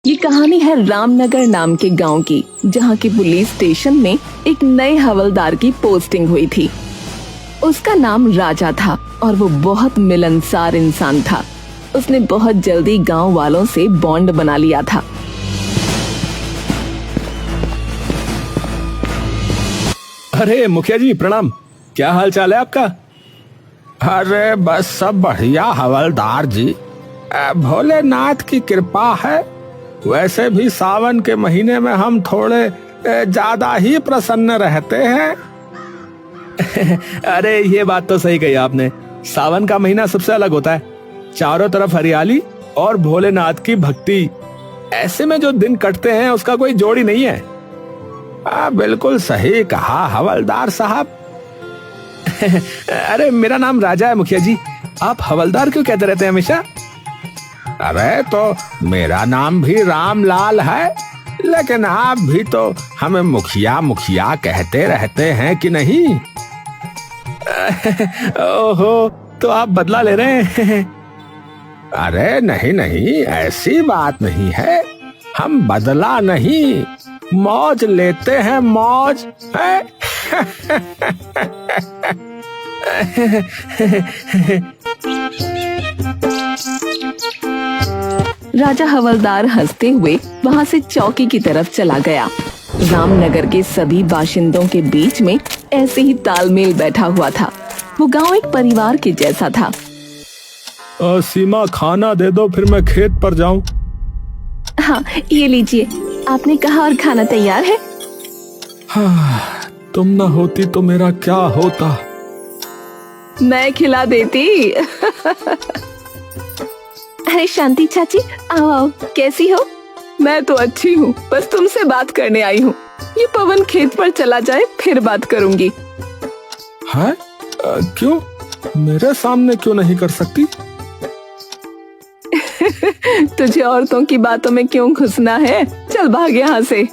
ये कहानी है रामनगर नाम के गांव की, जहां की पुलिस स्टेशन में एक नए हवलदार की पोस्टिंग हुई थी। उसका नाम राजा था और वो बहुत मिलनसार इंसान था। उसने बहुत जल्दी गांव वालों से बॉन्ड बना लिया था। अरे मुखिया जी प्रणाम, क्या हाल चाल है आपका? अरे बस सब बढ़िया हवलदार जी, भोलेनाथ की कृपा है। वैसे भी सावन के महीने में हम थोड़े ज्यादा ही प्रसन्न रहते हैं। अरे ये बात तो सही कही आपने। सावन का महीना सबसे अलग होता है, चारों तरफ हरियाली और भोलेनाथ की भक्ति। ऐसे में जो दिन कटते हैं उसका कोई जोड़ ही नहीं है। बिल्कुल सही कहा हवलदार साहब। अरे मेरा नाम राजा है मुखिया जी, आप हवलदार क्यों कहते रहते हैं हमेशा? अरे तो मेरा नाम भी रामलाल है, लेकिन आप भी तो हमें मुखिया मुखिया कहते रहते हैं कि नहीं? ओहो, तो आप बदला ले रहे हैं? अरे नहीं नहीं, ऐसी बात नहीं है। हम बदला नहीं, मौज लेते हैं, मौज है। राजा हवलदार हंसते हुए वहां से चौकी की तरफ चला गया। रामनगर के सभी बाशिंदों के बीच में ऐसे ही तालमेल बैठा हुआ था। वो गांव एक परिवार के जैसा था। सीमा, खाना दे दो, फिर मैं खेत पर जाऊं। हाँ ये लीजिए, आपने कहा और खाना तैयार है। हाँ, तुम न होती तो मेरा क्या होता। मैं खिला देती। अरे शांति चाची, आओ आओ, कैसी हो? मैं तो अच्छी हूँ, बस तुमसे बात करने आई हूँ। ये पवन खेत पर चला जाए फिर बात करूँगी। है? क्यों? मेरे सामने क्यों नहीं कर सकती? तुझे औरतों की बातों में क्यों घुसना है? चल भाग यहाँ से।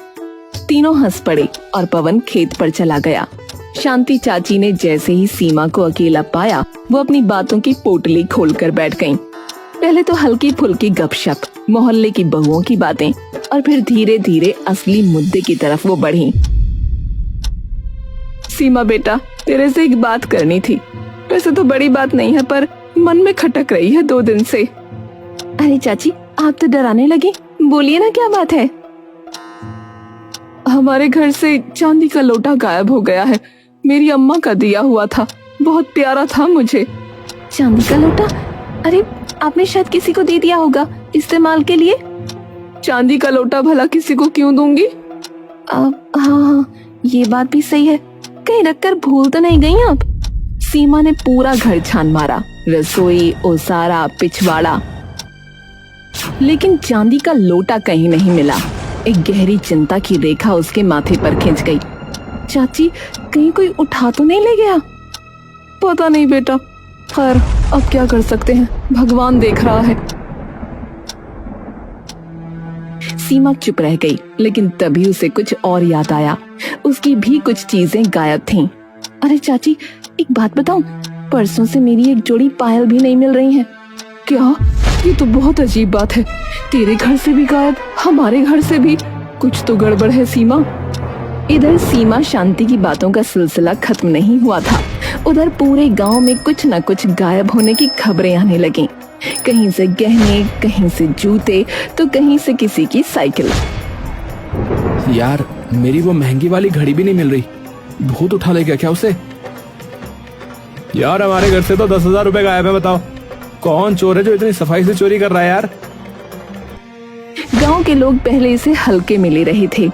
तीनों हंस पड़े और पवन खेत पर चला गया। शांति चाची ने जैसे ही सीमा को अकेला पाया, वो अपनी बातों की पोटली खोलकर बैठ गईं। पहले तो हल्की फुल्की गपशप, मोहल्ले की बहुओं की बातें, और फिर धीरे धीरे असली मुद्दे की तरफ वो बढ़ी। सीमा बेटा, तेरे से एक बात करनी थी। वैसे तो बड़ी बात नहीं है, पर मन में खटक रही है 2 दिन से। अरे चाची, आप तो डराने लगी, बोलिए ना क्या बात है। हमारे घर से चांदी का लोटा गायब हो गया है। मेरी अम्मा का दिया हुआ था, बहुत प्यारा था मुझे। चांदी का लोटा? अरे आपने शायद किसी को दे दिया होगा इस्तेमाल के लिए। चांदी का लोटा भला किसी को क्यों दूंगी? हाँ, ये बात भी सही है। कहीं रखकर भूल तो नहीं गई आप? सीमा ने पूरा घर छान मारा, रसोई, ओसारा, पिछवाड़ा, लेकिन चांदी का लोटा कहीं नहीं मिला। एक गहरी चिंता की रेखा उसके माथे पर खिंच गई। चाची, कहीं कोई उठा तो नहीं ले गया? पता नहीं बेटा, खैर अब क्या कर सकते हैं, भगवान देख रहा है। सीमा चुप रह गई, लेकिन तभी उसे कुछ और याद आया। उसकी भी कुछ चीजें गायब थीं। अरे चाची, एक बात बताऊं, परसों से मेरी एक जोड़ी पायल भी नहीं मिल रही है। क्या? ये तो बहुत अजीब बात है। तेरे घर से भी गायब, हमारे घर से भी। कुछ तो गड़बड़ है सीमा। इधर सीमा शांति की बातों का सिलसिला खत्म नहीं हुआ था, उधर पूरे गांव में कुछ न कुछ गायब होने की खबरें आने लगीं। कहीं से गहने, कहीं से जूते, तो कहीं से किसी की साइकिल। यार, मेरी वो महंगी वाली घड़ी भी नहीं मिल रही। भूत उठा ले गया क्या उसे? यार, हमारे घर से तो 10,000 रुपए गायब है। बताओ कौन चोर है जो इतनी सफाई से चोरी कर रहा है यार? गांव के लोग पहले से हल्के में ले रहे थे,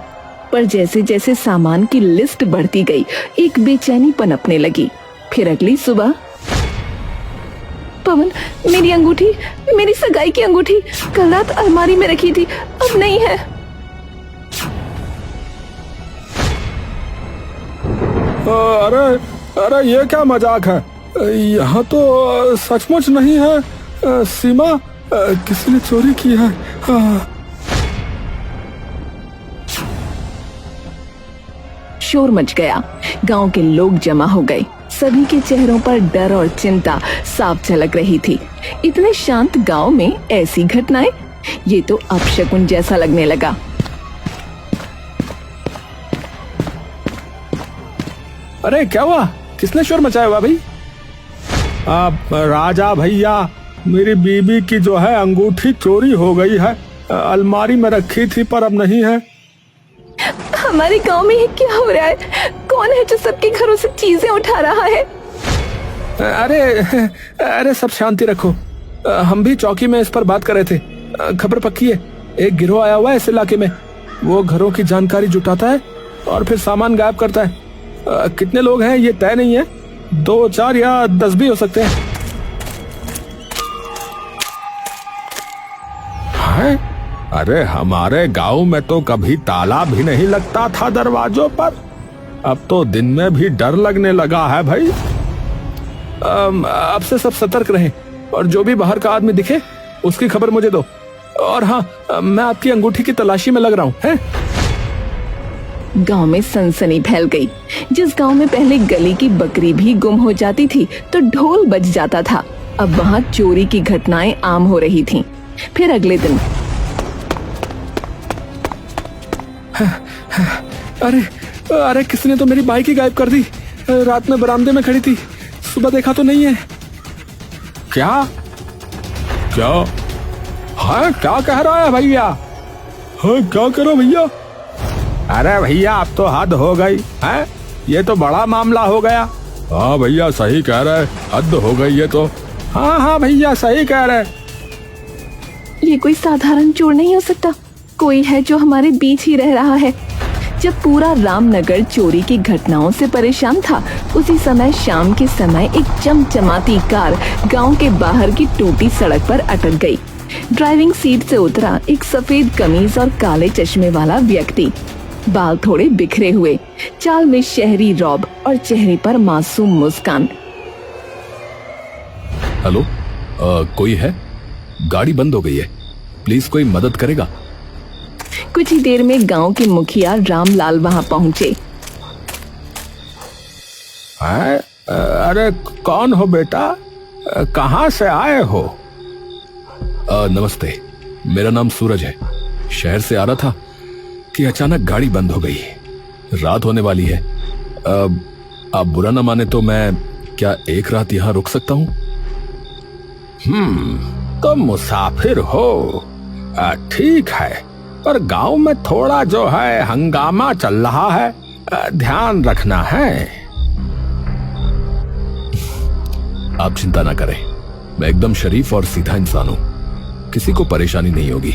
पर जैसे जैसे सामान की लिस्ट बढ़ती गई, एक बेचैनी पनपने लगी। फिर अगली सुबह, पवन, मेरी अंगूठी, मेरी सगाई की अंगूठी कल रात अलमारी में रखी थी, अब नहीं है। अरे अरे, ये क्या मजाक है? यहाँ तो सचमुच नहीं है। सीमा, किसी ने चोरी की है। शोर मच गया, गांव के लोग जमा हो गए। सभी के चेहरों पर डर और चिंता साफ झलक रही थी। इतने शांत गांव में ऐसी घटनाएं ये तो अपशकुन जैसा लगने लगा। अरे क्या हुआ? किसने शोर मचाया हुआ भाई? अब राजा भैया, मेरी बीबी की जो है अंगूठी चोरी हो गई है। अलमारी में रखी थी पर अब नहीं है। हमारे गांव में ये क्या हो रहा है? कौन है जो सबके घरों से चीजें उठा रहा है? अरे अरे सब शांति रखो। हम भी चौकी में इस पर बात कर रहे थे। खबर पक्की है, एक गिरोह आया हुआ है इस इलाके में। वो घरों की जानकारी जुटाता है और फिर सामान गायब करता है। कितने लोग हैं ये तय नहीं है, 2, 4 या 10 भी हो सकते हैं। है? अरे हमारे गांव में तो कभी ताला भी नहीं लगता था दरवाजों पर, अब तो दिन में भी डर लगने लगा है भाई। अब से सब सतर्क रहें और जो भी बाहर का आदमी दिखे उसकी खबर मुझे दो। और हाँ, मैं आपकी अंगूठी की तलाशी में लग रहा हूँ। हैं? गांव में सनसनी फैल गई। जिस गांव में पहले गली की बकरी भी गुम हो जाती थी तो ढोल बज जाता था, अब वहां चोरी की घटनाएं आम हो रही थीं। फिर अगले दिन अरे अरे किसने तो मेरी बाइक ही गायब कर दी। रात में बरामदे में खड़ी थी, सुबह देखा तो नहीं है। क्या क्या? हाँ, क्या कह रहा है भैया? हाँ, क्या करो भैया? अरे भैया, अब तो हद हो गई है, ये तो बड़ा मामला हो गया। हाँ भैया सही कह रहे, हद हो गई ये तो। हाँ हाँ भैया सही कह रहे। ये कोई साधारण चोर नहीं हो सकता, कोई है जो हमारे बीच ही रह रहा है। जब पूरा रामनगर चोरी की घटनाओं से परेशान था, उसी समय शाम के समय एक चमचमाती कार गांव के बाहर की टूटी सड़क पर अटक गई। ड्राइविंग सीट से उतरा एक सफेद कमीज और काले चश्मे वाला व्यक्ति, बाल थोड़े बिखरे हुए, चाल में शहरी रौब और चेहरे पर मासूम मुस्कान। हेलो, कोई है? गाड़ी बंद हो गई है, प्लीज कोई मदद करेगा? कुछ ही देर में गांव के मुखिया रामलाल वहां पहुंचे। अरे कौन हो बेटा, कहाँ से आए हो? नमस्ते, मेरा नाम सूरज है। शहर से आ रहा था कि अचानक गाड़ी बंद हो गई। रात होने वाली है। आप बुरा ना माने तो मैं क्या एक रात यहाँ रुक सकता हूँ? तो मुसाफिर हो, ठीक है, पर गांव में थोड़ा जो है हंगामा चल रहा है, ध्यान रखना है। आप चिंता ना करें, मैं एकदम शरीफ और सीधा इंसान हूँ, किसी को परेशानी नहीं होगी।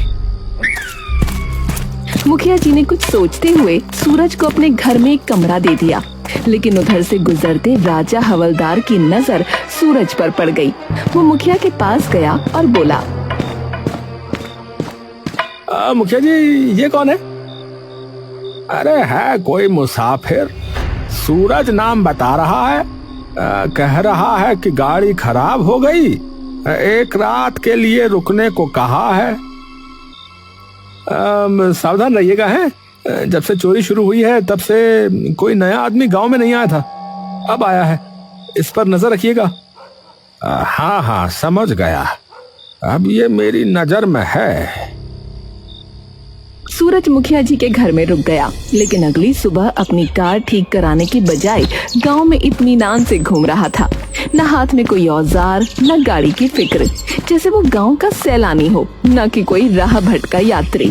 मुखिया जी ने कुछ सोचते हुए सूरज को अपने घर में एक कमरा दे दिया, लेकिन उधर से गुजरते राजा हवलदार की नजर सूरज पर पड़ गई। वो मुखिया के पास गया और बोला, मुखिया जी, ये कौन है? अरे है कोई मुसाफिर, सूरज नाम बता रहा है। कह रहा है कि गाड़ी खराब हो गई, एक रात के लिए रुकने को कहा है। सावधान रहिएगा। है, जब से चोरी शुरू हुई है तब से कोई नया आदमी गांव में नहीं आया था, अब आया है, इस पर नजर रखिएगा। हाँ हाँ समझ गया, अब ये मेरी नजर में है। सूरज मुखिया जी के घर में रुक गया, लेकिन अगली सुबह अपनी कार ठीक कराने की बजाय गांव में इत्मीनान से घूम रहा था। न हाथ में कोई औजार, न गाड़ी की फिक्र, जैसे वो गांव का सैलानी हो, न कि कोई राह भटका यात्री।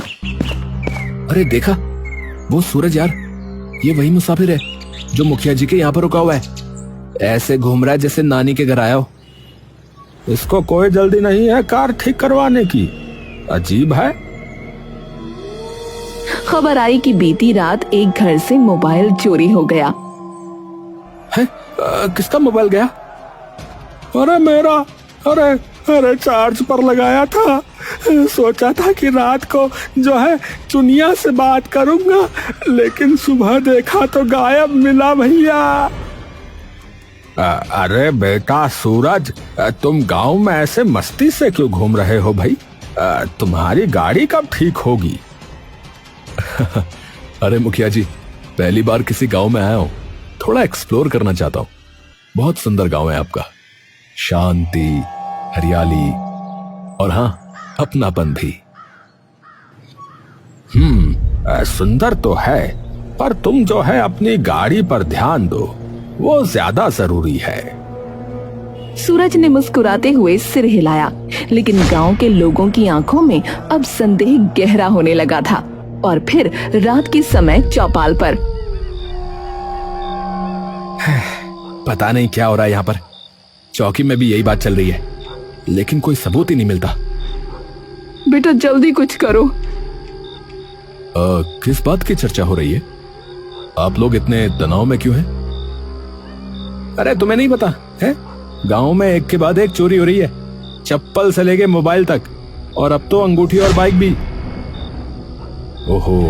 अरे देखा, वो सूरज यार, ये वही मुसाफिर है जो मुखिया जी के यहाँ पर रुका हुआ है। ऐसे घूम रहा है जैसे नानी के घर आया हो। इसको कोई जल्दी नहीं है कार ठीक करवाने की, अजीब है। खबर आई कि बीती रात एक घर से मोबाइल चोरी हो गया। है? किसका मोबाइल गया? अरे मेरा, अरे चार्ज पर लगाया था, सोचा था कि रात को जो है चुनिया से बात करूंगा, लेकिन सुबह देखा तो गायब मिला भैया। अरे बेटा सूरज, तुम गांव में ऐसे मस्ती से क्यों घूम रहे हो भाई? तुम्हारी गाड़ी कब ठीक होगी? अरे मुखिया जी, पहली बार किसी गांव में आया हूं, थोड़ा एक्सप्लोर करना चाहता हूं। बहुत सुंदर गांव है आपका, शांति, हरियाली और हाँ, अपनापन भी। सुंदर तो है, पर तुम जो है अपनी गाड़ी पर ध्यान दो, वो ज्यादा जरूरी है। सूरज ने मुस्कुराते हुए सिर हिलाया, लेकिन गांव के लोगों की आंखों में अब संदेह गहरा होने लगा था। और फिर रात के समय चौपाल पर पता नहीं क्या हो रहा है यहाँ पर। चौकी में भी यही बात चल रही है, लेकिन कोई सबूत ही नहीं मिलता। बेटा जल्दी कुछ करो। किस बात की चर्चा हो रही है? आप लोग इतने तनाव में क्यों हैं? अरे तुम्हें नहीं पता है? गांव में एक के बाद एक चोरी हो रही है, चप्पल से लेके मोबाइल तक, और अब तो अंगूठी और बाइक भी। ओहो,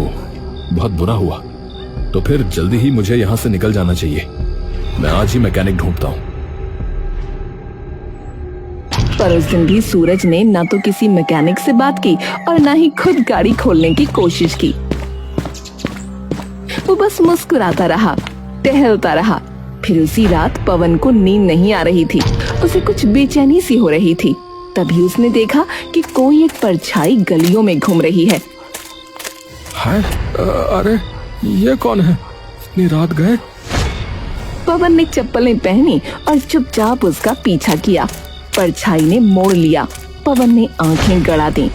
बहुत बुरा हुआ। तो फिर जल्दी ही मुझे यहां से निकल जाना चाहिए। मैं आज ही मैकेनिक ढूंढता हूं। पर उस दिन भी सूरज ने न तो किसी मैकेनिक से बात की और न ही खुद गाड़ी खोलने की कोशिश की। वो बस मुस्कुराता रहा, टहलता रहा। फिर उसी रात पवन को नींद नहीं आ रही थी, उसे कुछ बेचैनी सी हो रही थी। तभी उसने देखा कि कोई एक परछाई गलियों में घूम रही है। अरे ये कौन है? इतनी रात गए। पवन ने चप्पलें पहनी और चुपचाप उसका पीछा किया। परछाई ने मोड़ लिया। पवन ने आंखें गड़ा दी।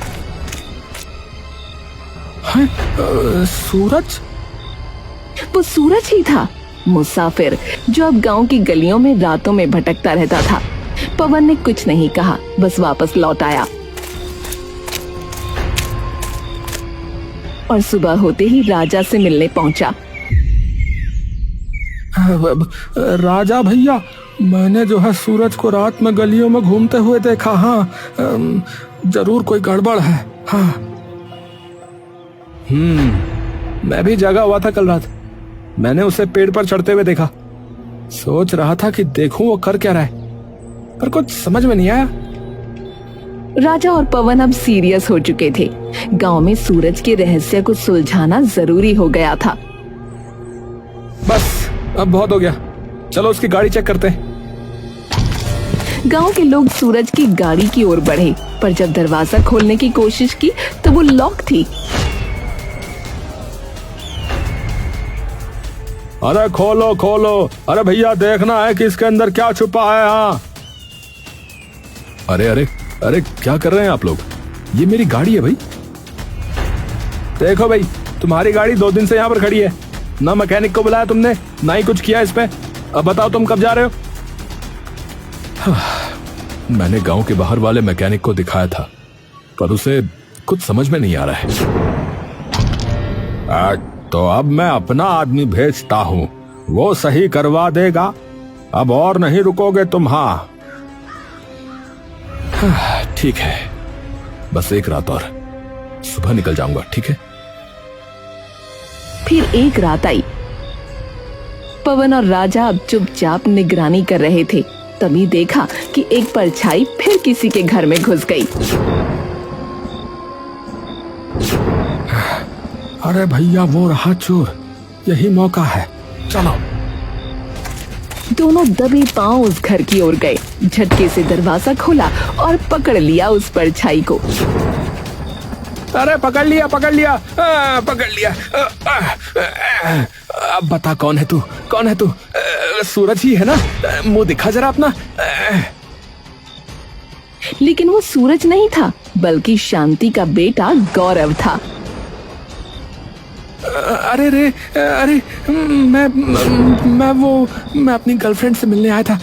सूरज? वो सूरज ही था, मुसाफिर जो अब गांव की गलियों में रातों में भटकता रहता था। पवन ने कुछ नहीं कहा, बस वापस लौट आया। और सुबह होते ही राजा से मिलने पहुंचा। राजा भैया, मैंने जो है सूरज को रात में गलियों में घूमते हुए देखा। हाँ, जरूर कोई गड़बड़ है। हाँ। मैं भी जागा हुआ था कल रात। मैंने उसे पेड़ पर चढ़ते हुए देखा। सोच रहा था कि देखूं वो कर क्या रहा है, पर कुछ समझ में नहीं आया। राजा और पवन अब सीरियस हो चुके थे। गांव में सूरज के रहस्य को सुलझाना जरूरी हो गया था। बस अब बहुत हो गया, चलो उसकी गाड़ी चेक करते हैं। गांव के लोग सूरज की गाड़ी की ओर बढ़े, पर जब दरवाजा खोलने की कोशिश की तो वो लॉक थी। अरे खोलो खोलो, अरे भैया देखना है कि इसके अंदर क्या छुपा है। हाँ। अरे अरे अरे क्या कर रहे हैं आप लोग? ये मेरी गाड़ी है भाई। देखो भाई, तुम्हारी गाड़ी 2 दिन से यहाँ पर खड़ी है, ना मैकेनिक को बुलाया तुमने, ना ही कुछ किया इस पे। अब बताओ तुम कब जा रहे हो? मैंने गांव के बाहर वाले मैकेनिक को दिखाया था, पर उसे कुछ समझ में नहीं आ रहा है। तो अब मैं अपना आदमी भेजता हूँ, वो सही करवा देगा। अब और नहीं रुकोगे तुम? हाँ ठीक है, बस एक रात और, सुबह निकल जाऊंगा। ठीक है। फिर एक रात आई। पवन और राजा अब चुपचाप निगरानी कर रहे थे। तभी देखा कि एक परछाई फिर किसी के घर में घुस गई। अरे भैया, वो रहा चोर, यही मौका है, चलो। दोनों दबे पांव उस घर की ओर गए। झटके से दरवाजा खोला और पकड़ लिया उस परछाई को। अरे पकड़ लिया, पकड़ लिया, पकड़ लिया। अब बता कौन है तू? कौन है तू? सूरज ही है ना? मुंह दिखा जरा अपना। लेकिन वो सूरज नहीं था, बल्कि शांति का बेटा गौरव था। अरे रे, अरे मैं अपनी गर्लफ्रेंड से मिलने आया था।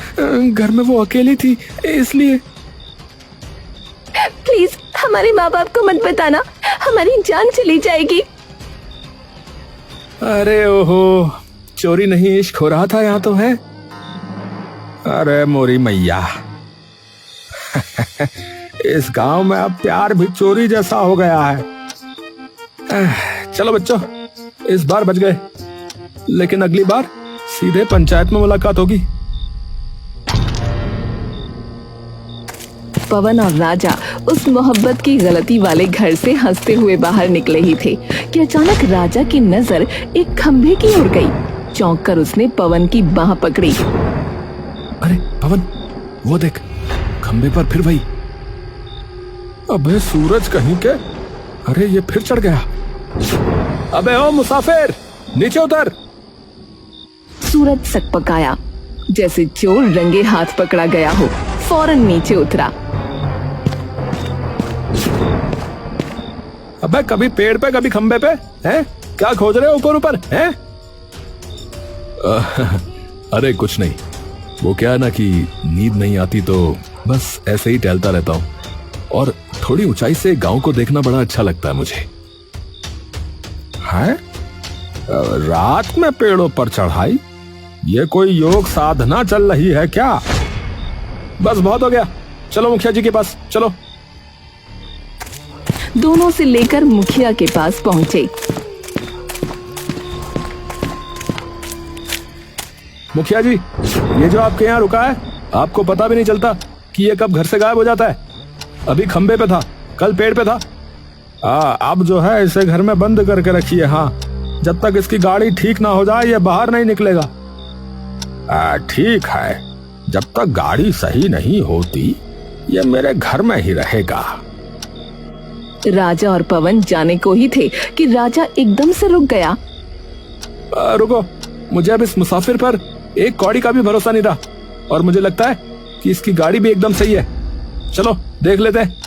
घर में वो अकेली थी, इसलिए। प्लीज हमारे माँ बाप को मत बताना, हमारी जान चली जाएगी। अरे ओहो, चोरी नहीं इश्क हो रहा था यहाँ तो है। अरे मोरी मैया, इस गांव में अब प्यार भी चोरी जैसा हो गया है। चलो बच्चों, इस बार बच गए, लेकिन अगली बार सीधे पंचायत में मुलाकात होगी। पवन और राजा उस मोहब्बत की गलती वाले घर से हंसते हुए बाहर निकले ही थे कि अचानक राजा की नजर एक खंभे की ओर गई। चौंक कर उसने पवन की बाह पकड़ी। अरे पवन, वो देख, खंभे पर फिर वही। अबे सूरज कहीं के, अरे ये फिर चढ़ गया। अबे ओ मुसाफिर, नीचे उतर। सूरज सकपकाया, जैसे चोर रंगे हाथ पकड़ा गया हो। फौरन नीचे उतरा। अबे कभी पेड़ पे कभी खंबे पे, हैं? क्या खोज रहे हो ऊपर ऊपर, हैं? अरे कुछ नहीं, वो क्या है ना कि नींद नहीं आती तो बस ऐसे ही टहलता रहता हूँ, और थोड़ी ऊंचाई से गांव को देखना बड़ा अच्छा लगता है मुझे। है रात में पेड़ों पर चढ़ाई? ये कोई योग साधना चल रही है क्या? बस बहुत हो गया, चलो मुखिया जी के पास चलो। दोनों से लेकर मुखिया के पास पहुंचे। मुखिया जी, ये जो आपके यहाँ रुका है, आपको पता भी नहीं चलता कि ये कब घर से गायब हो जाता है। अभी खंबे पे था, कल पेड़ पे था। अब जो है इसे घर में बंद करके रखिए। हाँ, जब तक इसकी गाड़ी ठीक ना हो जाए ये बाहर नहीं निकलेगा। ठीक है, जब तक गाड़ी सही नहीं होती ये मेरे घर में ही रहेगा। राजा और पवन जाने को ही थे कि राजा एकदम से रुक गया। रुको, मुझे अब इस मुसाफिर पर एक कौड़ी का भी भरोसा नहीं रहा, और मुझे लगता है कि इसकी गाड़ी भी एकदम सही है। चलो देख लेते हैं।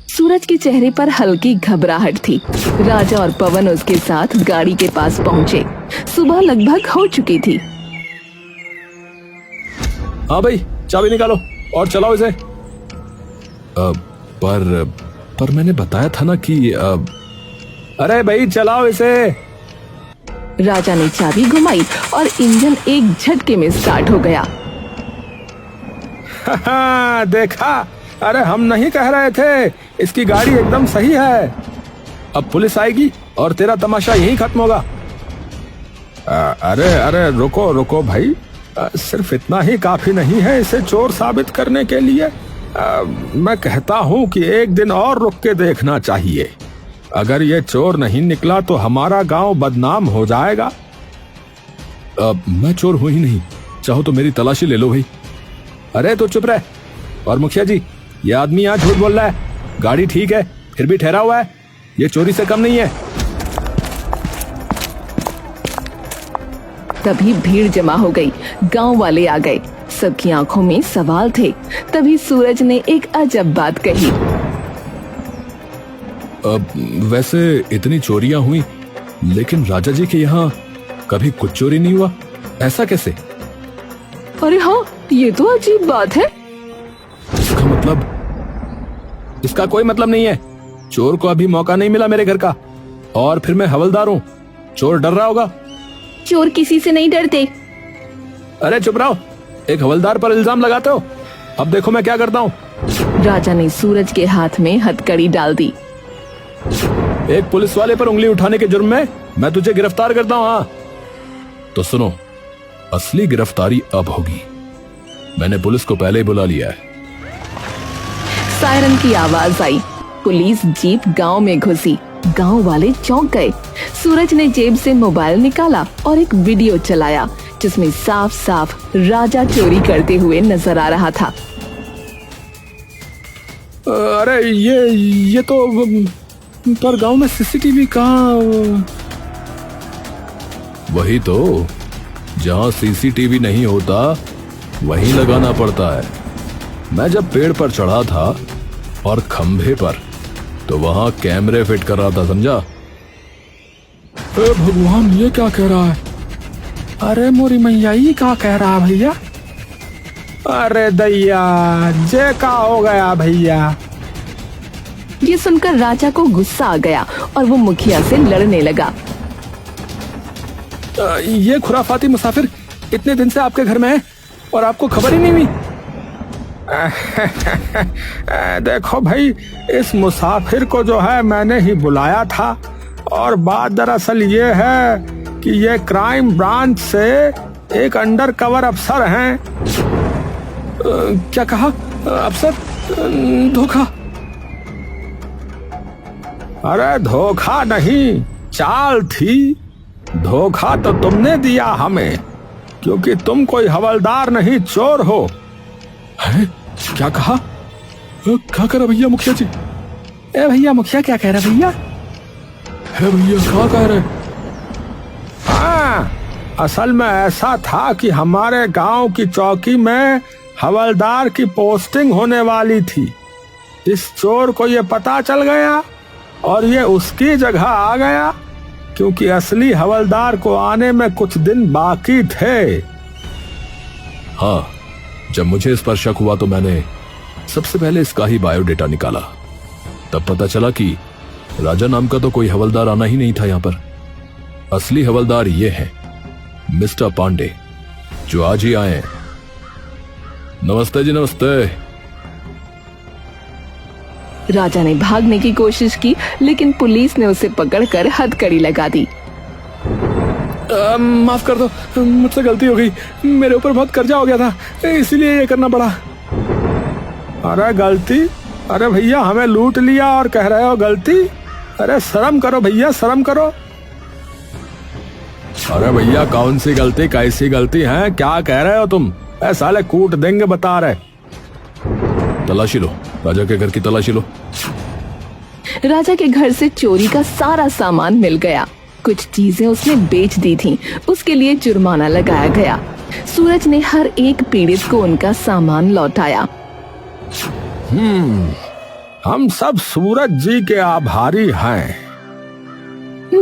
सूरज के चेहरे पर हल्की घबराहट थी। राजा और पवन उसके साथ गाड़ी के पास पहुंचे। सुबह लगभग हो चुकी थी। हाँ भाई, चाबी निकालो और चलाओ इसे। पर मैंने बताया था ना कि अरे भाई चलाओ इसे। राजा ने चाबी घुमाई और इंजन एक झटके में स्टार्ट हो गया। देखा, अरे हम नहीं कह रहे थे, इसकी गाड़ी एकदम सही है। अब पुलिस आएगी और तेरा तमाशा यहीं खत्म होगा। अरे अरे रुको रुको भाई, सिर्फ इतना ही काफी नहीं है इसे चोर साबित करने के लिए। मैं कहता हूँ कि एक दिन और रुक के देखना चाहिए। अगर ये चोर नहीं निकला तो हमारा गांव बदनाम हो जाएगा। मैं चोर हूं ही नहीं, चाहो तो मेरी तलाशी ले लो भाई। अरे तो चुप रह। और मुखिया जी, ये आदमी यहाँ झूठ बोल रहा है। गाड़ी ठीक है फिर भी ठहरा हुआ है, ये चोरी से कम नहीं है। तभी भीड़ जमा हो गई। गांव वाले आ गए। सबकी आंखों में सवाल थे। तभी सूरज ने एक अजब बात कही। वैसे इतनी चोरियां हुई, लेकिन राजा जी के यहाँ कभी कुछ चोरी नहीं हुआ, ऐसा कैसे? अरे हाँ, ये तो अजीब बात है। इसका मतलब? इसका कोई मतलब नहीं है। चोर को अभी मौका नहीं मिला मेरे घर का, और फिर मैं हवलदार हूँ। चोर डर रहा होगा। चोर किसी से नहीं डरते। अरे चुप रहो, एक हवलदार पर इल्जाम लगाते हो। अब देखो मैं क्या करता हूँ। राजा ने सूरज के हाथ में हथकड़ी डाल दी। एक पुलिस वाले पर उंगली उठाने के जुर्म में मैं तुझे गिरफ्तार करता हूँ। हाँ तो सुनो, असली गिरफ्तारी अब होगी। मैंने पुलिस को पहले ही बुला लिया है। सायरन की आवाज आई। पुलिस जीप गांव में घुसी। गांव वाले चौंक गए। सूरज ने जेब से मोबाइल निकाला और एक वीडियो चलाया जिसमें साफ साफ राजा चोरी करते हुए नजर आ रहा था। अरे ये तो पर गांव में सीसीटीवी कहाँ? वही तो, जहाँ सीसीटीवी नहीं होता वहीं लगाना पड़ता है। मैं जब पेड़ पर चढ़ा था और खंभे पर, तो वहां कैमरे फिट कर रहा था, समझा? भगवान, ये क्या कह रहा है? अरे मोरी मैया, ये क्या कह रहा है भैया? अरे दैया, जे का हो गया भैया? ये सुनकर राजा को गुस्सा आ गया और वो मुखिया से लड़ने लगा। ये खुराफाती मुसाफिर इतने दिन से आपके घर में है और आपको खबर ही नहीं हुई? देखो भाई, इस मुसाफिर को जो है मैंने ही बुलाया था, और बात दरअसल ये है कि ये क्राइम ब्रांच से एक अंडर कवर अफसर हैं। क्या कहा? अफसर? धोखा? अरे धोखा नहीं, चाल थी। धोखा तो तुमने दिया हमें, क्योंकि तुम कोई हवलदार नहीं, चोर हो। है? क्या कहा? क्या करा भैया मुखिया जी? ए भैया, मुखिया क्या कह रहा भैया? है भैया, क्या कह रहे? हाँ, असल में ऐसा था कि हमारे गांव की चौकी में हवलदार की पोस्टिंग होने वाली थी। इस चोर को ये पता चल गया और ये उसकी जगह आ गया, क्योंकि असली हवलदार को आने में कुछ दिन बाकी थे। हाँ, जब मुझे इस पर शक हुआ तो मैंने सबसे पहले इसका ही बायोडेटा निकाला। तब पता चला कि राजा नाम का तो कोई हवलदार आना ही नहीं था यहाँ पर। असली हवलदार ये है मिस्टर पांडे, जो आज ही आए हैं। नमस्ते जी, नमस्ते। राजा ने भागने की कोशिश की, लेकिन पुलिस ने उसे पकड़कर हथकड़ी लगा दी। माफ कर दो, मुझसे गलती हो गई। मेरे ऊपर बहुत कर्जा हो गया था, इसीलिए ये करना पड़ा। अरे गलती? अरे भैया, हमें लूट लिया और कह रहे हो गलती? अरे शर्म करो भैया, शर्म करो। अरे भैया, कौन सी गलती, कैसी गलती है? क्या कह रहे हो तुम? साले कूट देंगे बता रहे। तलाशी लो, राजा के घर की तलाशी लो। राजा के घर से चोरी का सारा सामान मिल गया। कुछ चीजें उसने बेच दी थीं, उसके लिए जुर्माना लगाया गया। सूरज ने हर एक पीड़ित को उनका सामान लौटाया। हम सब सूरज जी के आभारी हैं।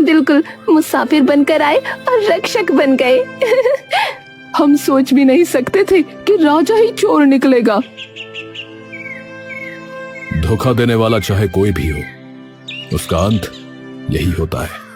बिल्कुल, मुसाफिर बनकर आए और रक्षक बन गए। हम सोच भी नहीं सकते थे कि राजा ही चोर निकलेगा। धोखा देने वाला चाहे कोई भी हो, उसका अंत यही होता है।